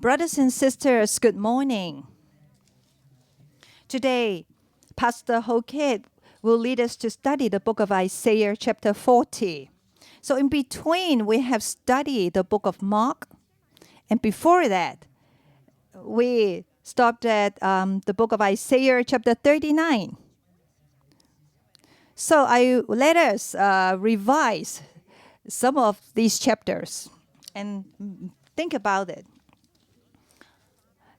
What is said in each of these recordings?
Brothers and sisters, good morning. Today, Pastor Hokit will lead us to study the book of Isaiah chapter 40. So in between, we have studied the book of Mark. And before that, we stopped at the book of Isaiah chapter 39. So let us revise some of these chapters and think about it.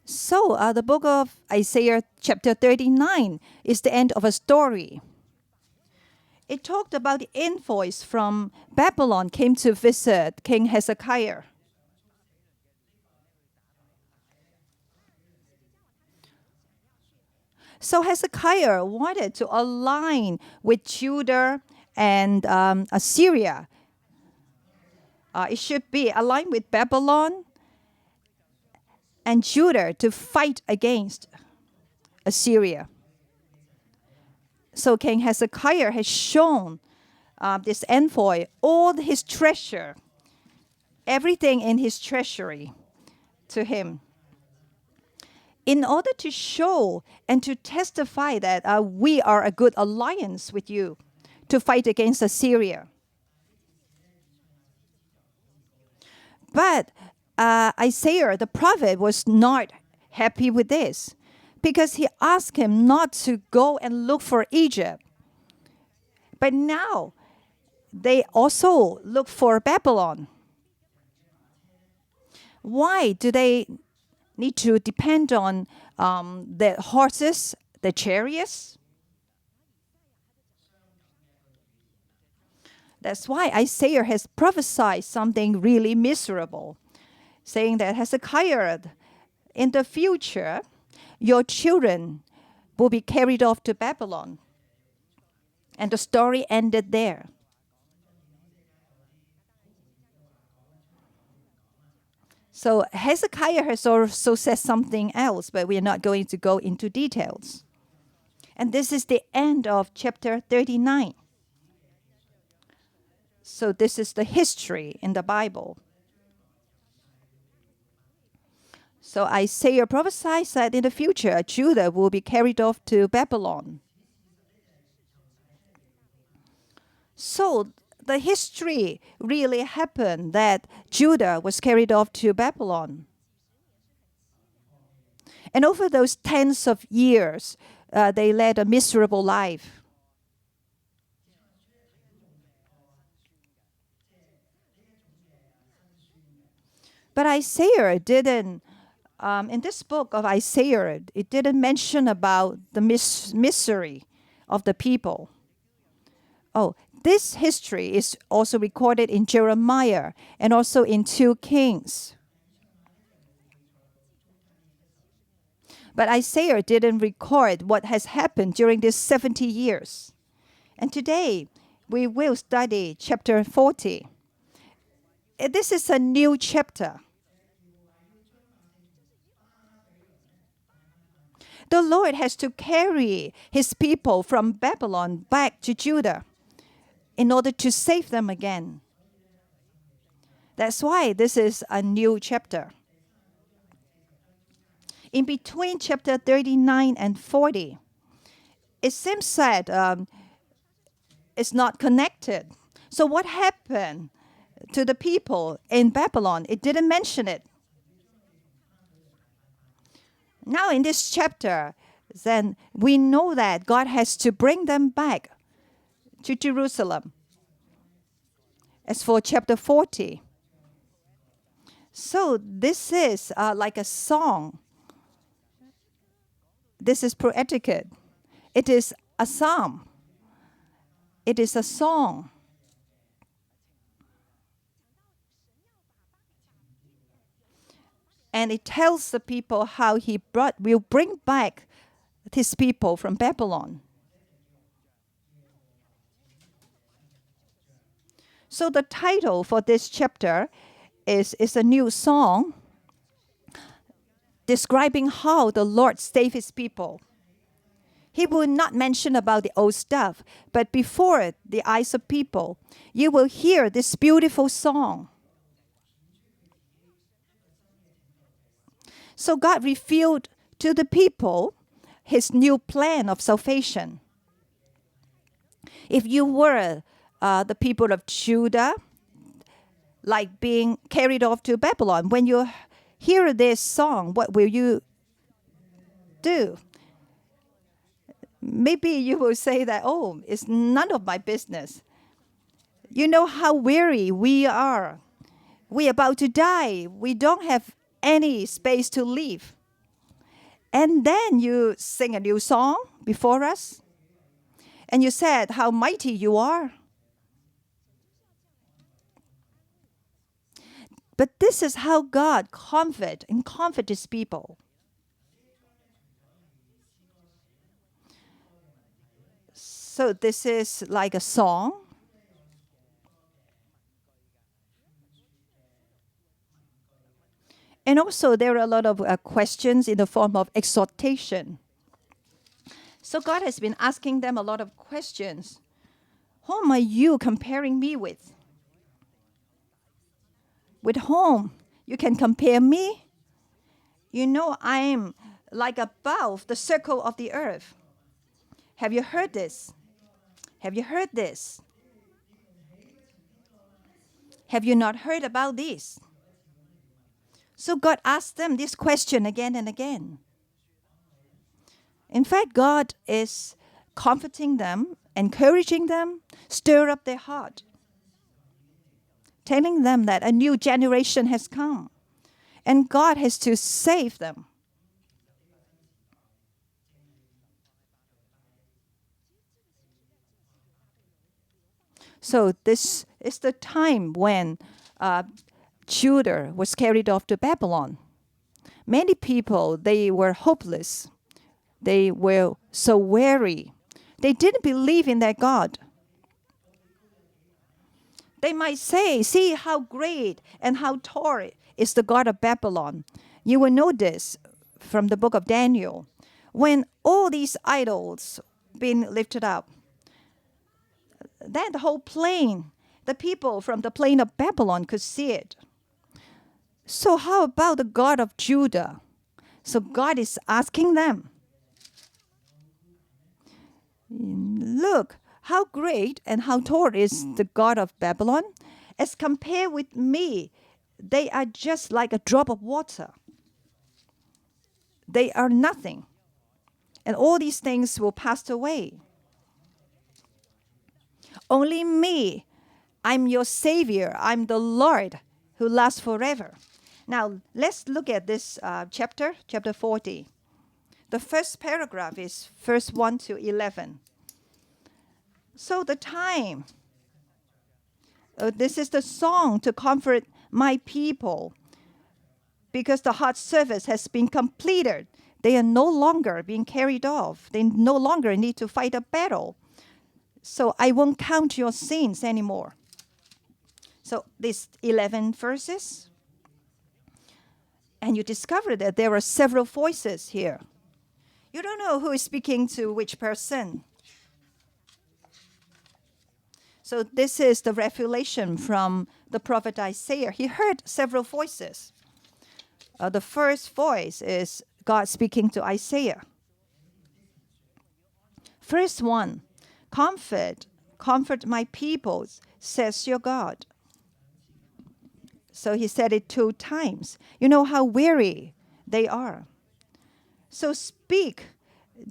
So the book of Isaiah chapter 39 is the end of a story. It talked about the envoys from Babylon came to visit King Hezekiah. So Hezekiah wanted to align with Judah and Assyria. It should be aligned with Babylon and Judah to fight against Assyria. So King Hezekiah has shown this envoy all his treasure, everything in his treasury to him, in order to show and to testify that we are a good alliance with you to fight against Assyria. But Isaiah, the prophet, was not happy with this because he asked him not to go and look for Egypt. But now they also look for Babylon. Why do they need to depend on the horses, the chariots? That's why Isaiah has prophesied something really miserable, saying that Hezekiah, in the future, your children will be carried off to Babylon. And the story ended there. So Hezekiah has also said something else, but we are not going to go into details. And this is the end of chapter 39. So this is the history in the Bible. So Isaiah prophesied that in the future, Judah will be carried off to Babylon. So the history really happened that Judah was carried off to Babylon. And over those tens of years, they led a miserable life. But Isaiah didn't, in this book of Isaiah, it didn't mention about the misery of the people. Oh, this history is also recorded in Jeremiah and also in 2 Kings. But Isaiah didn't record what has happened during these 70 years. And today, we will study chapter 40. This is a new chapter. The Lord has to carry his people from Babylon back to Judah in order to save them again. That's why this is a new chapter. In between chapter 39 and 40, it seems that it's not connected. So what happened to the people in Babylon? It didn't mention it. Now in this chapter, then we know that God has to bring them back to Jerusalem. As for chapter 40, so this is like a song. This is poetic. It is a psalm. It is a song. And it tells the people how he will bring back his people from Babylon. So the title for this chapter is a new song describing how the Lord saved his people. He will not mention about the old stuff, but before the eyes of people, you will hear this beautiful song. So God revealed to the people his new plan of salvation. If you were the people of Judah, like being carried off to Babylon, when you hear this song, what will you do? Maybe you will say that, oh, it's none of my business. You know how weary we are. We're about to die. We don't have any space to live. And then you sing a new song before us. And you said how mighty you are. But this is how God comfort his people. So this is like a song. And also there are a lot of questions in the form of exhortation. So God has been asking them a lot of questions. Whom are you comparing me with? With whom you can compare me? You know, I'm like above the circle of the earth. Have you heard this? Have you heard this? Have you not heard about this? So God asked them this question again and again. In fact, God is comforting them, encouraging them, stir up their heart, telling them that a new generation has come and God has to save them. So this is the time when Judah was carried off to Babylon. Many people, they were hopeless. They were so weary. They didn't believe in their God. They might say, see how great and how tall is the God of Babylon. You will know this from the book of Daniel. When all these idols been lifted up, then the whole plain, the people from the plain of Babylon could see it. So how about the God of Judah? So God is asking them, look, how great and how tall is the God of Babylon? As compared with me, they are just like a drop of water. They are nothing. And all these things will pass away. Only me, I'm your Savior. I'm the Lord who lasts forever. Now, let's look at this chapter 40. The first paragraph is verse 1 to 11. So the time, this is the song to comfort my people, because the hard service has been completed. They are no longer being carried off. They no longer need to fight a battle. So I won't count your sins anymore. So these 11 verses. And you discover that there are several voices here. You don't know who is speaking to which person. So this is the revelation from the prophet Isaiah. He heard several voices. The first voice is God speaking to Isaiah. First one, comfort my people, says your God. So he said it 2 times. You know how weary they are. So speak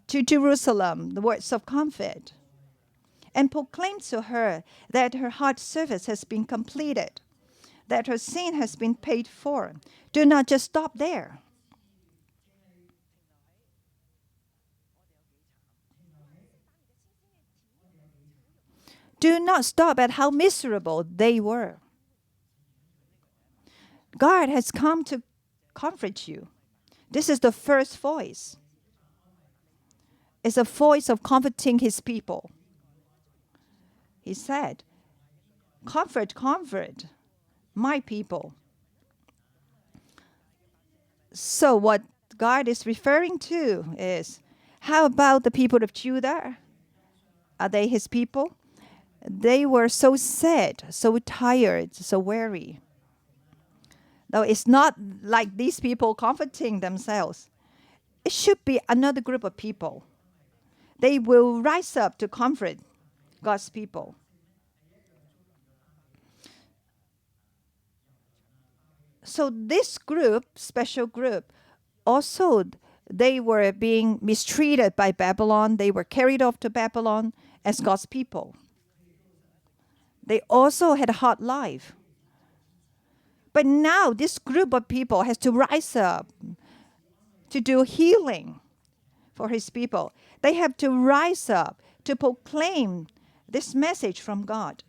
to Jerusalem the words of comfort, and proclaim to her that her hard service has been completed, that her sin has been paid for. Do not just stop there. Do not stop at how miserable they were. God has come to comfort you. This is the first voice. It's a voice of comforting his people. He said, comfort my people. So what God is referring to is, how about the people of Judah? Are they his people? They were so sad, so tired, so weary. Though it's not like these people comforting themselves. It should be another group of people. They will rise up to comfort God's people. So this group, special group, also they were being mistreated by Babylon. They were carried off to Babylon as God's people. They also had a hard life. But now this group of people has to rise up to do healing for his people. They have to rise up to proclaim this message from God.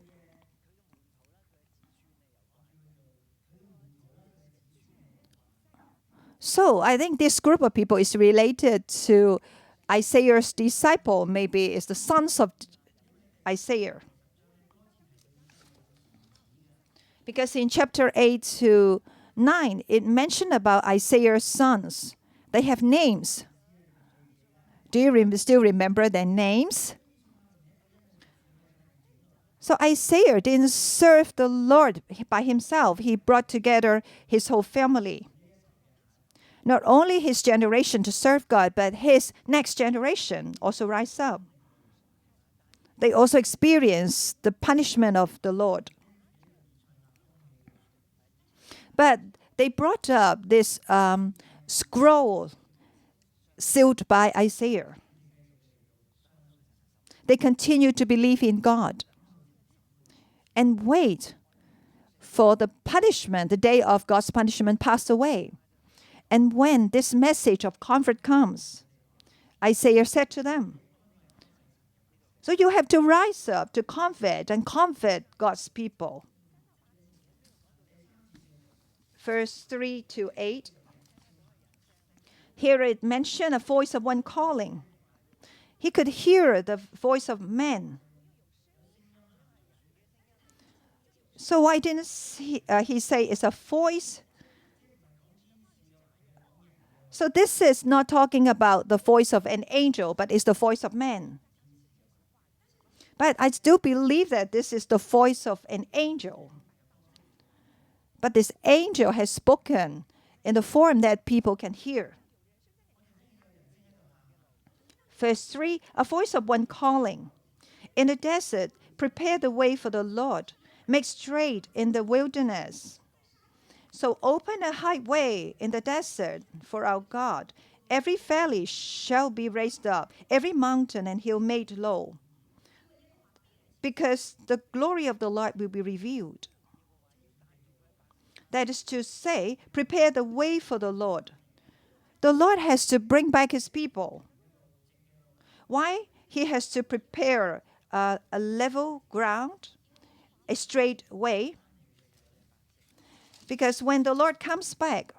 So I think this group of people is related to Isaiah's disciple. Maybe it's the sons of Isaiah. Because in chapter 8 to 9, it mentioned about Isaiah's sons. They have names. Do you still remember their names? So Isaiah didn't serve the Lord by himself. He brought together his whole family. Not only his generation to serve God, but his next generation also rise up. They also experience the punishment of the Lord. But they brought up this scroll sealed by Isaiah. They continue to believe in God and wait for the punishment, the day of God's punishment passed away. And when this message of comfort comes, Isaiah said to them, so you have to rise up to comfort and comfort God's people. Verse 3 to 8. Here it mentioned a voice of one calling. He could hear the voice of men. So why didn't he say it's a voice? So this is not talking about the voice of an angel, but it's the voice of man. But I still believe that this is the voice of an angel. But this angel has spoken in the form that people can hear. Verse 3, a voice of one calling. In the desert, prepare the way for the Lord. Make straight in the wilderness. So open a highway in the desert for our God. Every valley shall be raised up, every mountain and hill made low. Because the glory of the Lord will be revealed. That is to say, prepare the way for the Lord. The Lord has to bring back his people. Why? He has to prepare a level ground, a straight way. Because when the Lord comes back,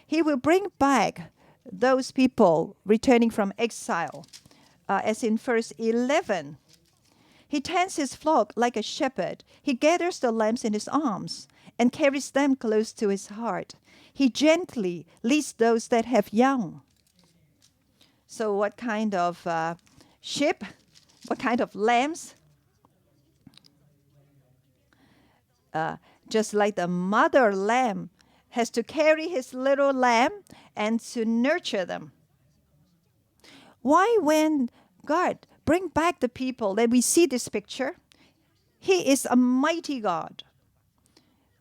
he will bring back those people returning from exile. As in verse 11, he tends his flock like a shepherd. He gathers the lambs in his arms and carries them close to his heart. He gently leads those that have young. So what kind of sheep? What kind of lambs? Just like the mother lamb has to carry his little lamb and to nurture them. Why when God bring back the people that we see this picture? He is a mighty God.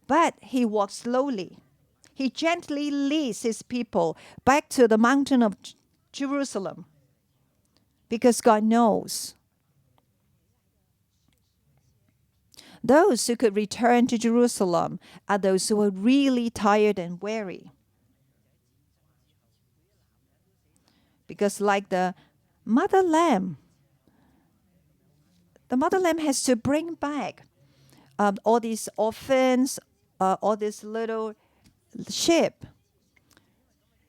But he walks slowly. He gently leads his people back to the mountain of Jerusalem. Because God knows. Those who could return to Jerusalem are those who are really tired and weary. Because like the mother lamb has to bring back all these orphans, all these little sheep.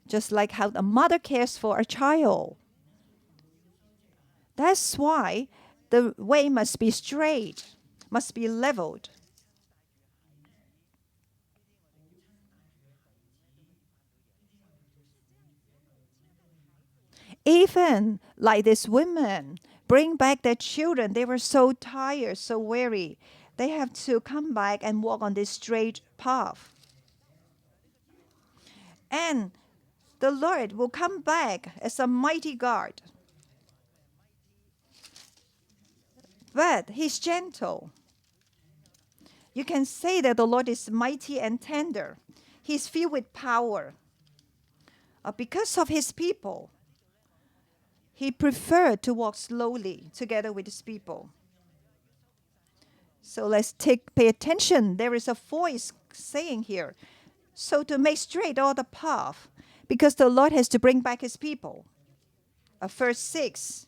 Just like how the mother cares for a child. That's why the way must be straight, must be leveled. Even like these women, bring back their children. They were so tired, so weary. They have to come back and walk on this straight path. And the Lord will come back as a mighty God. But He's gentle. You can say that the Lord is mighty and tender. He's filled with power. Because of His people, He preferred to walk slowly together with His people. So let's pay attention. There is a voice saying here, so to make straight all the path, because the Lord has to bring back His people. Verse 6.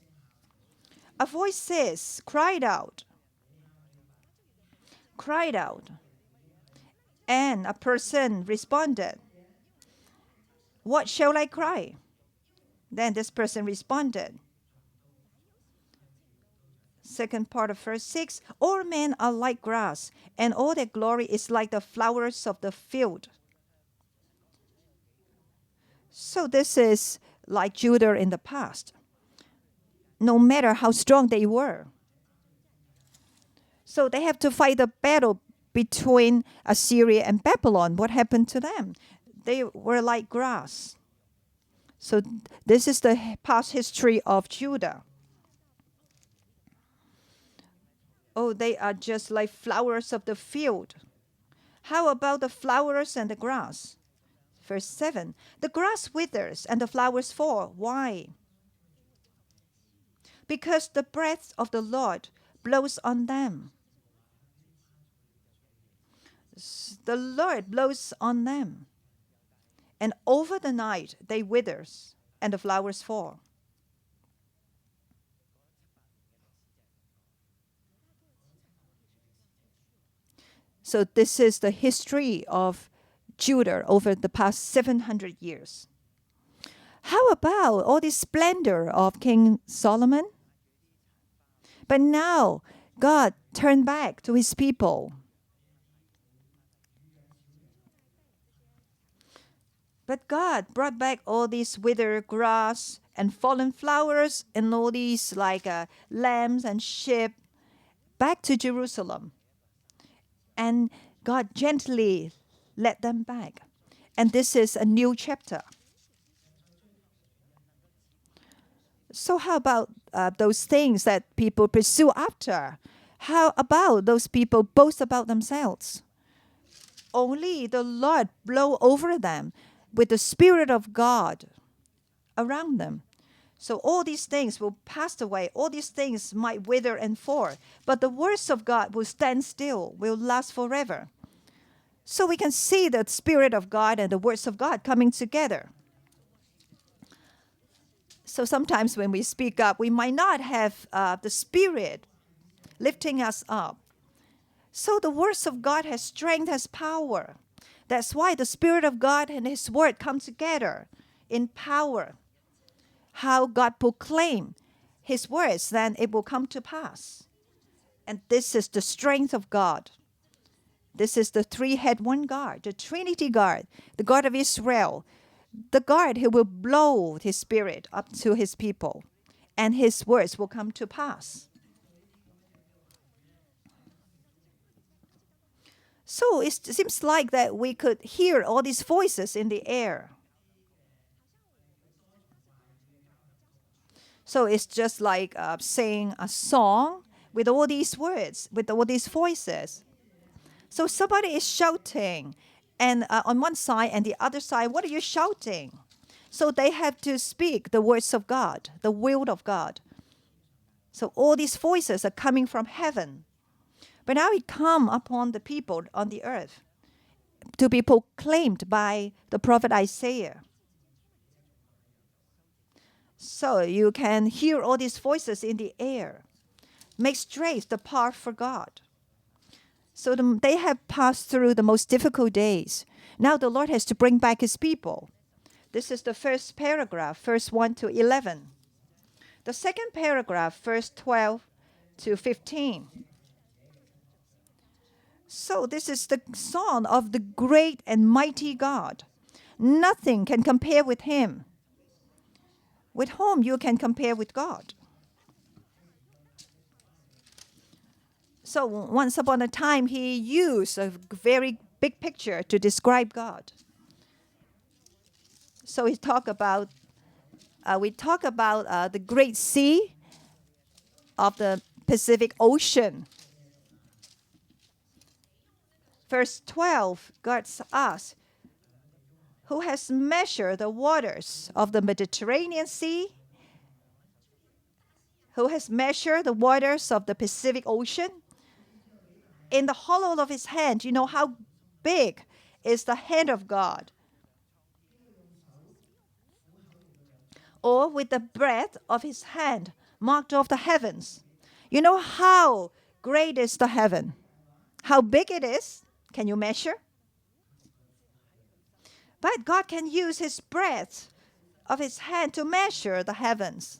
A voice says, cried out. Cried out. And a person responded, what shall I cry? Then this person responded. Second part of verse 6. All men are like grass, and all their glory is like the flowers of the field. So this is like Judah in the past. No matter how strong they were. So they have to fight the battle between Assyria and Babylon. What happened to them? They were like grass. So this is the past history of Judah. Oh, they are just like flowers of the field. How about the flowers and the grass? Verse 7. The grass withers and the flowers fall. Why? Because the breath of the Lord blows on them. The Lord blows on them. And over the night they withers and the flowers fall. So this is the history of Judah over the past 700 years. How about all this splendor of King Solomon? But now God turned back to His people. But God brought back all these withered grass and fallen flowers and all these like lambs and sheep back to Jerusalem. And God gently led them back. And this is a new chapter. So how about those things that people pursue after? How about those people boast about themselves? Only the Lord blow over them with the Spirit of God around them. So all these things will pass away. All these things might wither and fall. But the words of God will stand still, will last forever. So we can see the Spirit of God and the words of God coming together. So sometimes when we speak up, we might not have the Spirit lifting us up. So the words of God has strength, has power. That's why the Spirit of God and His Word come together in power. How God proclaim His words, then it will come to pass. And this is the strength of God. This is the three-head one God, the Trinity God, the God of Israel, the God who will blow His Spirit up to His people, and His words will come to pass. So it seems like that we could hear all these voices in the air. So it's just like saying a song with all these words, with all these voices. So somebody is shouting, and on one side and the other side, what are you shouting? So they have to speak the words of God, the will of God. So all these voices are coming from heaven. But now it come upon the people on the earth to be proclaimed by the prophet Isaiah. So you can hear all these voices in the air. Make straight the path for God. So they have passed through the most difficult days. Now the Lord has to bring back His people. This is the first paragraph, verse 1 to 11. The second paragraph, verse 12 to 15. So this is the song of the great and mighty God. Nothing can compare with Him. With whom you can compare with God. So once upon a time, He used a very big picture to describe God. So we talk about the Great Sea of the Pacific Ocean. Verse 12, God asks, who has measured the waters of the Mediterranean Sea? Who has measured the waters of the Pacific Ocean? In the hollow of his hand, you know how big is the hand of God? Or with the breadth of his hand, marked off the heavens. You know how great is the heaven? How big it is? Can you measure? But God can use his breadth of his hand to measure the heavens.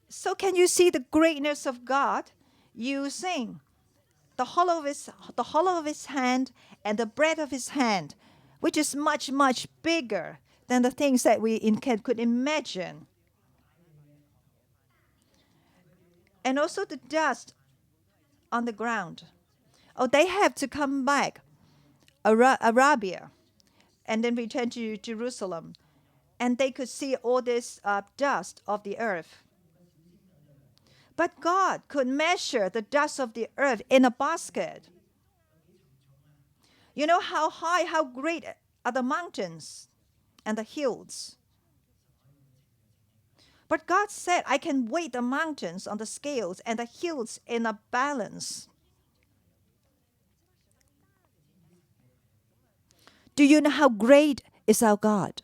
So can you see the greatness of God using the hollow of his hand and the breadth of his hand, which is much, much bigger than the things that we could imagine. And also the dust on the ground. Oh, they have to come back, Arabia, and then return to Jerusalem. And they could see all this dust of the earth. But God could measure the dust of the earth in a basket. You know how high, how great are the mountains and the hills. But God said, I can weigh the mountains on the scales and the hills in a balance. Do you know how great is our God?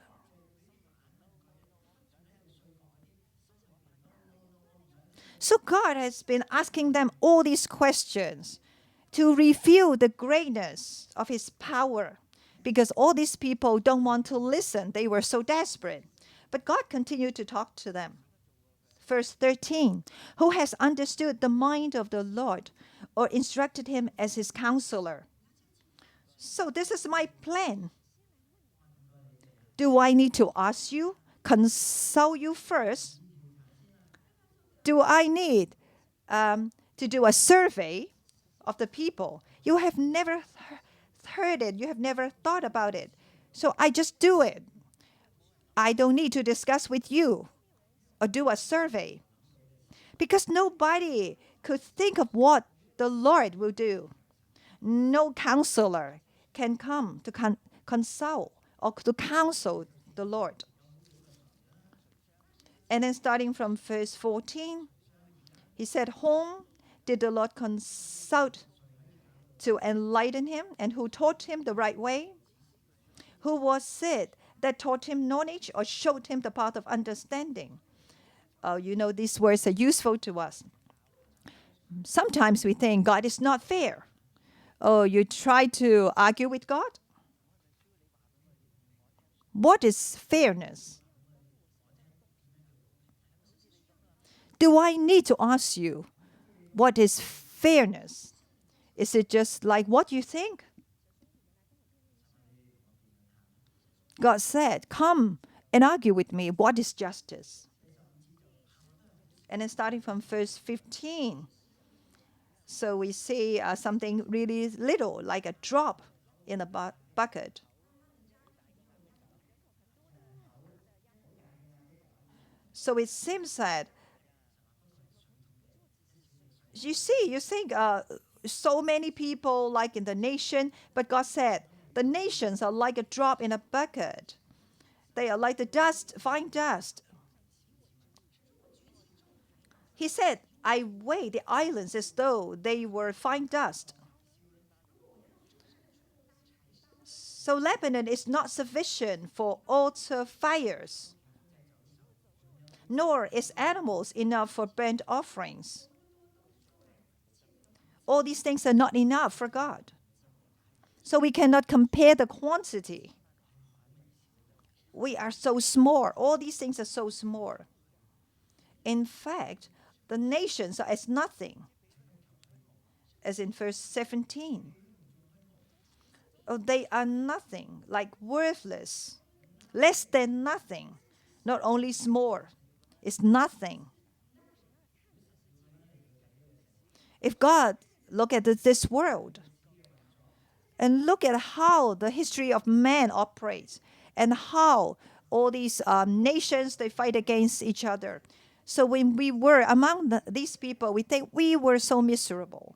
So God has been asking them all these questions to reveal the greatness of his power, because all these people don't want to listen. They were so desperate. But God continued to talk to them. Verse 13, who has understood the mind of the Lord or instructed him as his counselor? So this is my plan. Do I need to ask you, consult you first? Do I need to do a survey of the people? You have never heard it. You have never thought about it. So I just do it. I don't need to discuss with you or do a survey. Because nobody could think of what the Lord will do. No counselor can come to consult or to counsel the Lord. And then starting from verse 14, he said, whom did the Lord consult to enlighten him, and who taught him the right way? Who was it that taught him knowledge or showed him the path of understanding? You know, these words are useful to us. Sometimes we think God is not fair. Oh, you try to argue with God? What is fairness? Do I need to ask you, what is fairness? Is it just like what you think? God said, come and argue with me. What is justice? And then starting from verse 15. So we see something really little, like a drop in a bucket. So it seems that you think so many people like in the nation, but God said the nations are like a drop in a bucket. They are like the dust, fine dust. He said, I weigh the islands as though they were fine dust. So Lebanon is not sufficient for altar fires, nor is animals enough for burnt offerings. All these things are not enough for God. So we cannot compare the quantity. We are so small. All these things are so small. In fact, the nations are as nothing, as in verse 17. Oh, they are nothing, like worthless, less than nothing, not only small, it's nothing. If God look at this world, And look at how the history of man operates and how all these nations, they fight against each other. So when we were among these people, we think we were so miserable.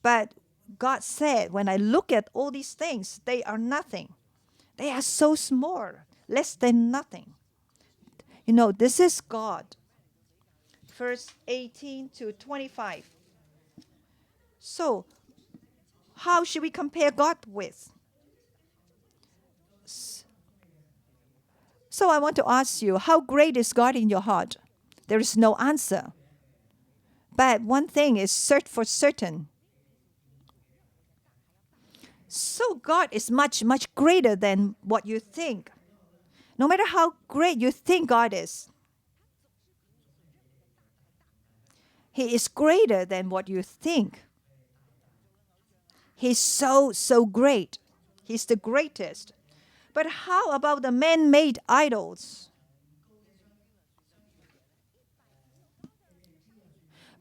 But God said, when I look at all these things, they are nothing. They are so small, less than nothing. This is God. Verse 18 to 25. So, how should we compare God with? So I want to ask you, how great is God in your heart? There is no answer. But one thing is for certain. So God is much, much greater than what you think. No matter how great you think God is, He is greater than what you think. He's so, so great. He's the greatest. But how about the man-made idols?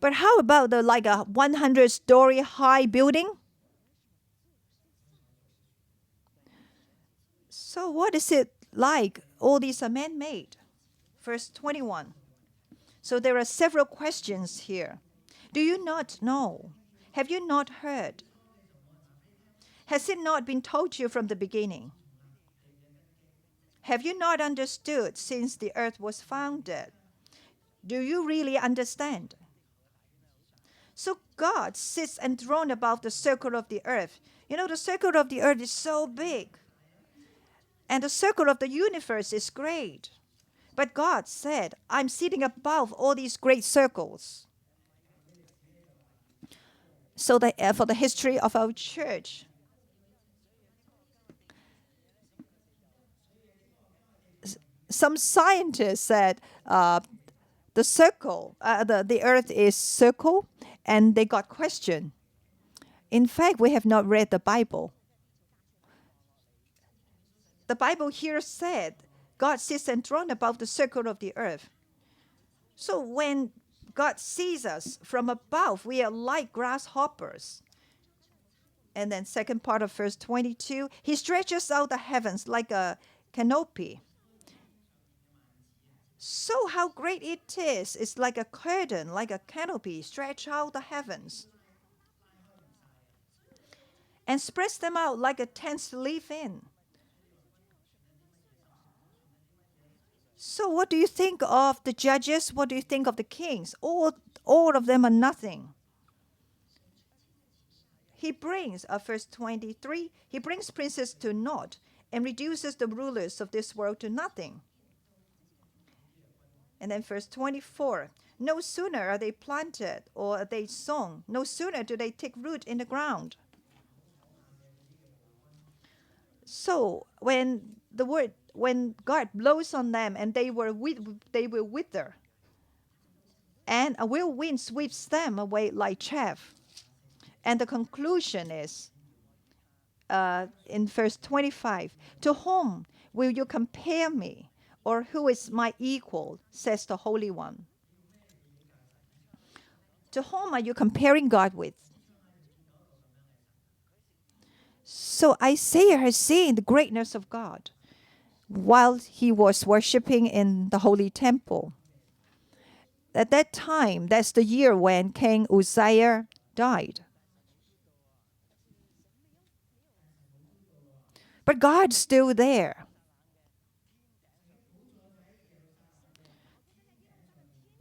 But how about the like a 100-story high building? So what is it like? All these are man-made. Verse 21. So there are several questions here. Do you not know? Have you not heard? Has it not been told you from the beginning? Have you not understood since the earth was founded? Do you really understand? So God sits enthroned above the circle of the earth. The circle of the earth is so big. And the circle of the universe is great. But God said, I'm sitting above all these great circles. So for the history of our church, some scientists said the earth is circle, and they got questioned. In fact, we have not read the Bible. The Bible here said God sits enthroned above the circle of the earth. So when God sees us from above, we are like grasshoppers. And then second part of verse 22, He stretches out the heavens like a canopy. So how great it is. It's like a curtain, like a canopy, stretch out the heavens. And spreads them out like a tent to live in. So what do you think of the judges? What do you think of the kings? All of them are nothing. He brings, verse 23, He brings princes to naught and reduces the rulers of this world to nothing. And then verse 24, no sooner are they planted or are they sown, no sooner do they take root in the ground. So when God blows on them and they will wither, and a whirlwind sweeps them away like chaff. And the conclusion is in verse 25, to whom will you compare me? Or who is my equal, says the Holy One. To whom are you comparing God with? So Isaiah has seen the greatness of God while he was worshiping in the holy temple. At that time, that's the year when King Uzziah died. But God's still there.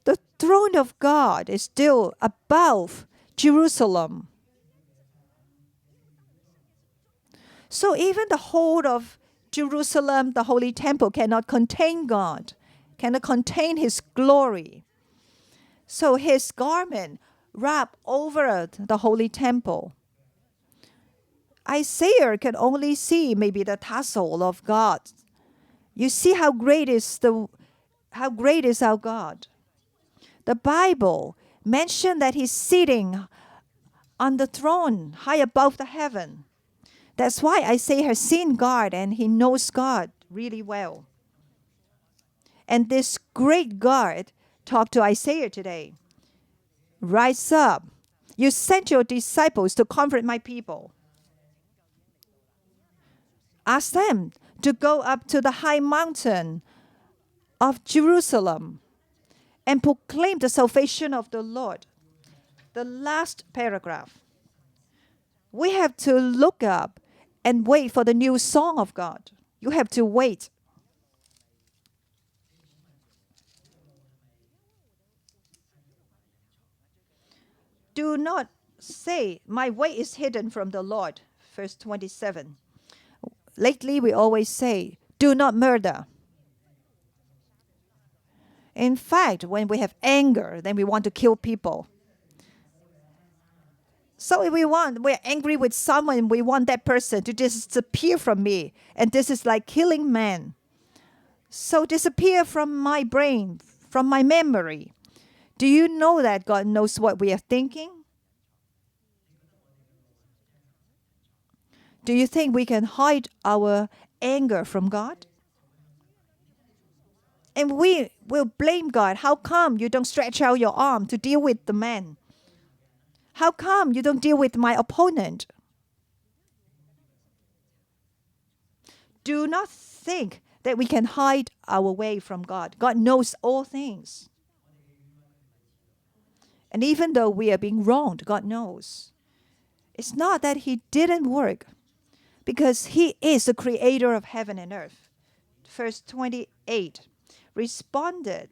The throne of God is still above Jerusalem. So even the whole of Jerusalem, the holy temple, cannot contain God, cannot contain His glory. So His garment wrapped over the holy temple. Isaiah can only see maybe the tassel of God. You see how great is our God. The Bible mentioned that He's sitting on the throne high above the heaven. That's why Isaiah has seen God and he knows God really well. And this great God talked to Isaiah today. Rise up. You sent your disciples to comfort my people. Ask them to go up to the high mountain of Jerusalem and proclaim the salvation of the Lord. The last paragraph. We have to look up and wait for the new song of God. You have to wait. Do not say, my way is hidden from the Lord. Verse 27. Lately, we always say, do not murder. In fact, when we have anger, then we want to kill people. So if we're angry with someone, we want that person to disappear from me. And this is like killing man. So disappear from my brain, from my memory. Do you know that God knows what we are thinking? Do you think we can hide our anger from God? And we will blame God. How come you don't stretch out your arm to deal with the man? How come you don't deal with my opponent? Do not think that we can hide our way from God. God knows all things. And even though we are being wronged, God knows. It's not that He didn't work, because He is the creator of heaven and earth. Verse 28 responded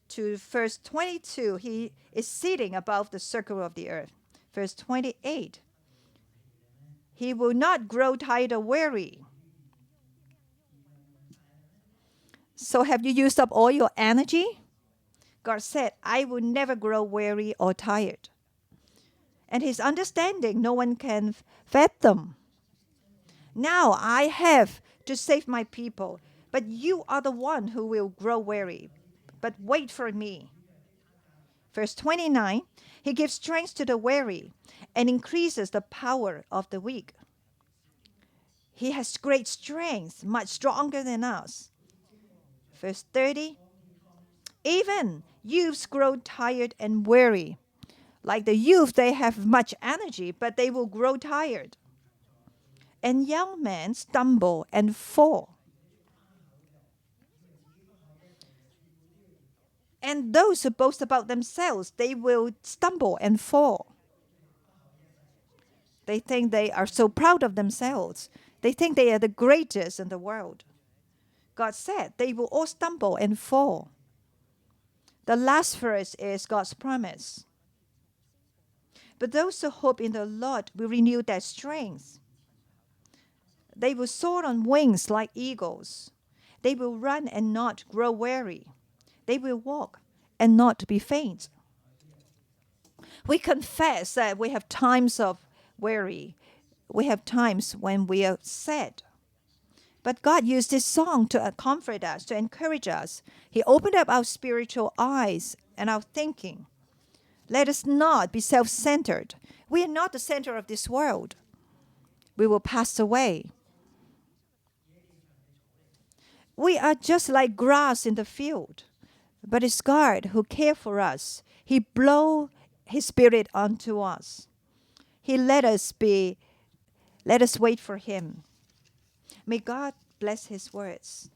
to verse 22. He is sitting above the circle of the earth. Verse 28. He will not grow tired or weary. So have you used up all your energy? God said, I will never grow weary or tired. And His understanding, no one can fathom. Now I have to save my people, but you are the one who will grow weary. But wait for me. Verse 29, He gives strength to the weary and increases the power of the weak. He has great strength, much stronger than us. Verse 30, even youths grow tired and weary. Like the youth, they have much energy, but they will grow tired. And young men stumble and fall. And those who boast about themselves, they will stumble and fall. They think they are so proud of themselves. They think they are the greatest in the world. God said they will all stumble and fall. The last verse is God's promise. But those who hope in the Lord will renew their strength. They will soar on wings like eagles. They will run and not grow weary. They will walk and not be faint. We confess that we have times of weary. We have times when we are sad. But God used this song to comfort us, to encourage us. He opened up our spiritual eyes and our thinking. Let us not be self-centered. We are not the center of this world. We will pass away. We are just like grass in the field. But it's God who cares for us. He blows His Spirit onto us. He let us wait for Him. May God bless His words.